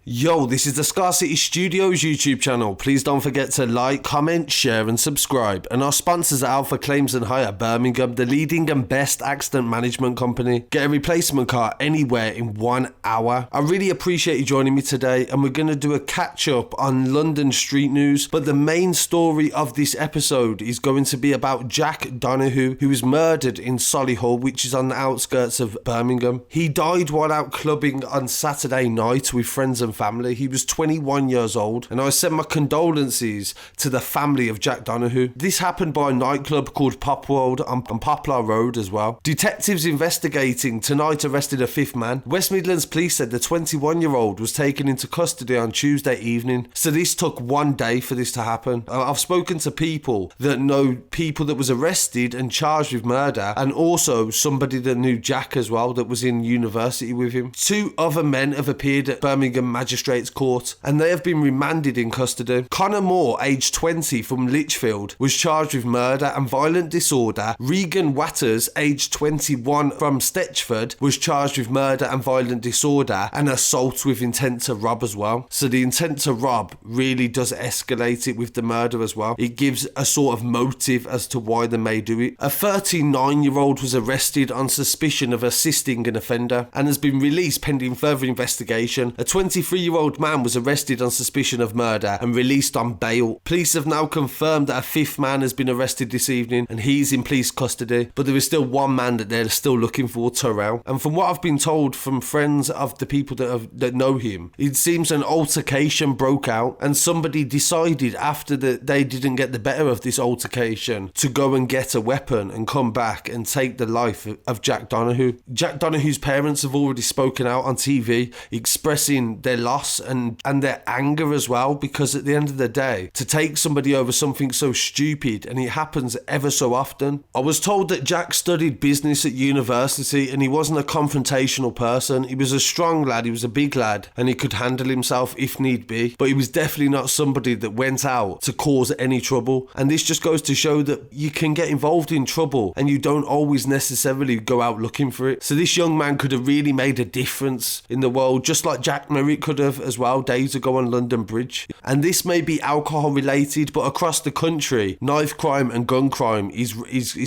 Yo, this is the Scarcity Studios YouTube channel. Please don't forget to like, comment, share and subscribe. And our sponsors are Alpha Claims and Hire Birmingham, the leading and best accident management company. Get a replacement car anywhere in 1 hour. I really appreciate you joining me today, and we're going to do a catch up on London street news. But the main story of this episode is going to be about Jack Donoghue, who was murdered in Solihull, which is on the outskirts of Birmingham. He died while out clubbing on Saturday night with friends and family. He was 21 years old, and I send my condolences to the family of Jack Donoghue. This happened by a nightclub called Popworld on Poplar Road as well. Detectives investigating tonight arrested a fifth man. West Midlands Police said the 21-year-old was taken into custody on Tuesday evening, so this took 1 day for this to happen. I've spoken to people that know people that was arrested and charged with murder, and also somebody that knew Jack as well that was in university with him. 2 other men have appeared at Birmingham Magistrates Court, and they have been remanded in custody. Connor Moore, aged 20, from Lichfield, was charged with murder and violent disorder. Regan Watters, aged 21, from Stetchford, was charged with murder and violent disorder and assault with intent to rob as well. So the intent to rob really does escalate it with the murder as well. It gives a sort of motive as to why they may do it. A 39-year-old was arrested on suspicion of assisting an offender and has been released pending further investigation. A 23-year-old man was arrested on suspicion of murder and released on bail. Police have now confirmed that a fifth man has been arrested this evening and he's in police custody, but there is still one man that they're still looking for, Terrell. And from what I've been told from friends of the people that know him, it seems an altercation broke out and somebody decided after they didn't get the better of this altercation to go and get a weapon and come back and take the life of Jack Donoghue. Jack Donoghue's parents have already spoken out on TV expressing their loss and their anger as well, because at the end of the day, to take somebody over something so stupid, and it happens ever so often. I was told that Jack studied business at university and he wasn't a confrontational person. He was a strong lad, he was a big lad, and he could handle himself if need be, but he was definitely not somebody that went out to cause any trouble. And this just goes to show that you can get involved in trouble and you don't always necessarily go out looking for it. So this young man could have really made a difference in the world, just like Jack Merritt could have as well days ago on London Bridge. And this may be alcohol related, but across the country, knife crime and gun crime is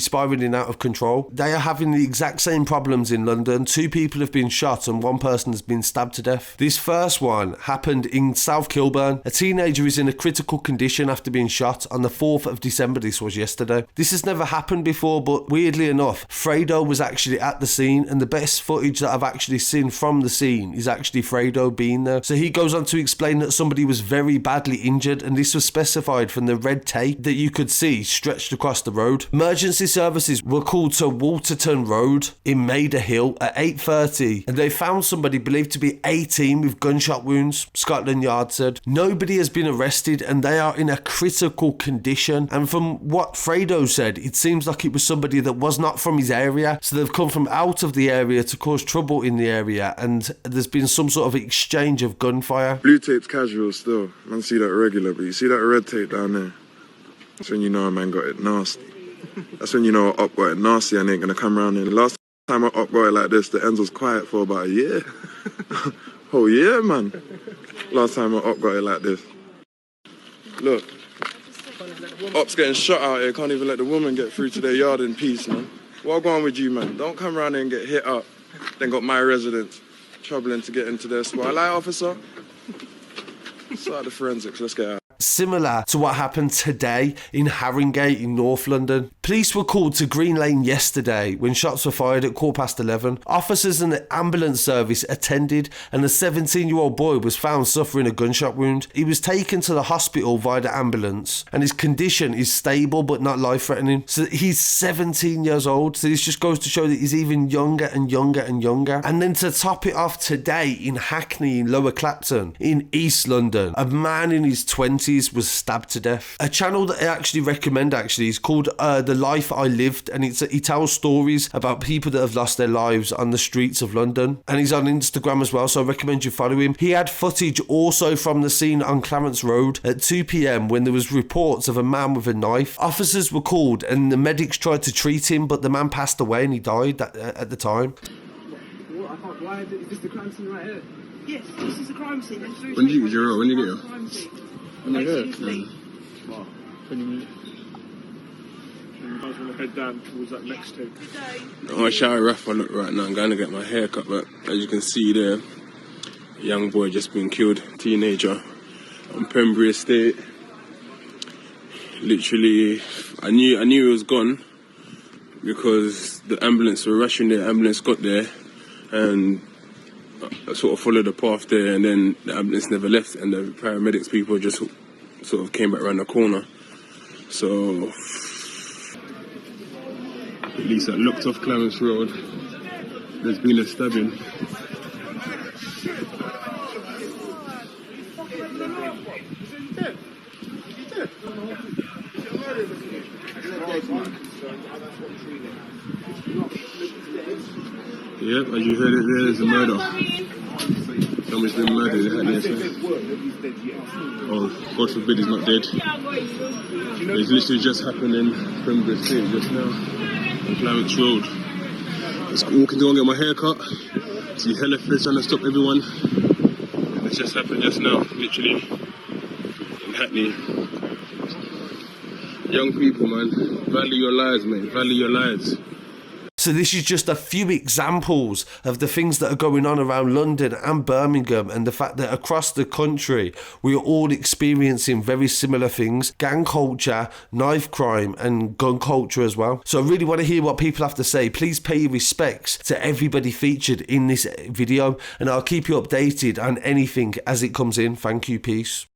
spiraling out of control. They are having the exact same problems in London. 2 people have been shot and 1 person has been stabbed to death. This first one happened in South Kilburn. A teenager is in a critical condition after being shot on the 4th of December. This was yesterday. This has never happened before, but weirdly enough, Fredo was actually at the scene, and the best footage that I've actually seen from the scene is actually Fredo being there. So he goes on to explain that somebody was very badly injured, and this was specified from the red tape that you could see stretched across the road. Emergency services were called to Weston Road in Maida Hill at 8:30, and they found somebody believed to be 18 with gunshot wounds, Scotland Yard said. Nobody has been arrested and they are in a critical condition, and from what Fredo said, it seems like it was somebody that was not from his area, so they've come from out of the area to cause trouble in the area, and there's been some sort of exchange of gunfire. Blue tape's casual still. Man see that regular, but you see that red tape down there? That's when you know a man got it nasty. That's when you know a up got it nasty and ain't gonna come round in. The last time I up got it like this, the ends was quiet for about a year. Oh yeah, man. Last time I up got it like this. Look. Op's getting shot out here, can't even let the woman get through to their yard in peace, man. What going with you, man? Don't come around here and get hit up. Then got my residents troubling to get into their spot. Aye, officer? Start the forensics, let's get out. Similar to what happened today in Haringey in North London. Police were called to Green Lane yesterday when shots were fired at 11:15. Officers and the ambulance service attended, and a 17-year-old boy was found suffering a gunshot wound. He was taken to the hospital via the ambulance, and his condition is stable but not life-threatening. So he's 17 years old, so this just goes to show that he's even younger and younger and younger. And then to top it off today in Hackney in Lower Clapton in East London, a man in his 20s was stabbed to death. A channel that I actually recommend is called The Life I Lived, and he tells stories about people that have lost their lives on the streets of London, and he's on Instagram as well, so I recommend you follow him. He had footage also from the scene on Clarence Road at 2 p.m. when there was reports of a man with a knife. Officers were called and the medics tried to treat him, but the man passed away and he died at the time. What? Why is this the crime scene right here? Yes, this is a crime scene. When did you get your When did you get your? Crime scene. When did you get Basically, Wow, 20 minutes. And you guys want to head down towards that next thing. I'm gonna shower rough on it right now. I'm going to get my hair cut, but as you can see there, a young boy just been killed, teenager, on Pembury Estate. Literally, I knew he was gone because the ambulance were rushing there. Ambulance got there, and I sort of followed the path there, and then the ambulance never left, and the paramedics people just sort of came back around the corner. So, police that looked off Clarence Road. There's been a stabbing. Yep, as you heard it there's a murder. Someone's been murdered in Hackney. Oh, God forbid he's not dead. It's literally just happened in Pembury Estate just now, on Clarence Road. I was walking to go and get my hair cut. See hella fish trying to stop everyone. And it's just happened just now, literally, in Hackney. Young people, man, value your lives, mate, value your lives. So this is just a few examples of the things that are going on around London and Birmingham, and the fact that across the country we are all experiencing very similar things: gang culture, knife crime and gun culture as well. So I really want to hear what people have to say. Please pay your respects to everybody featured in this video, and I'll keep you updated on anything as it comes in. Thank you, peace.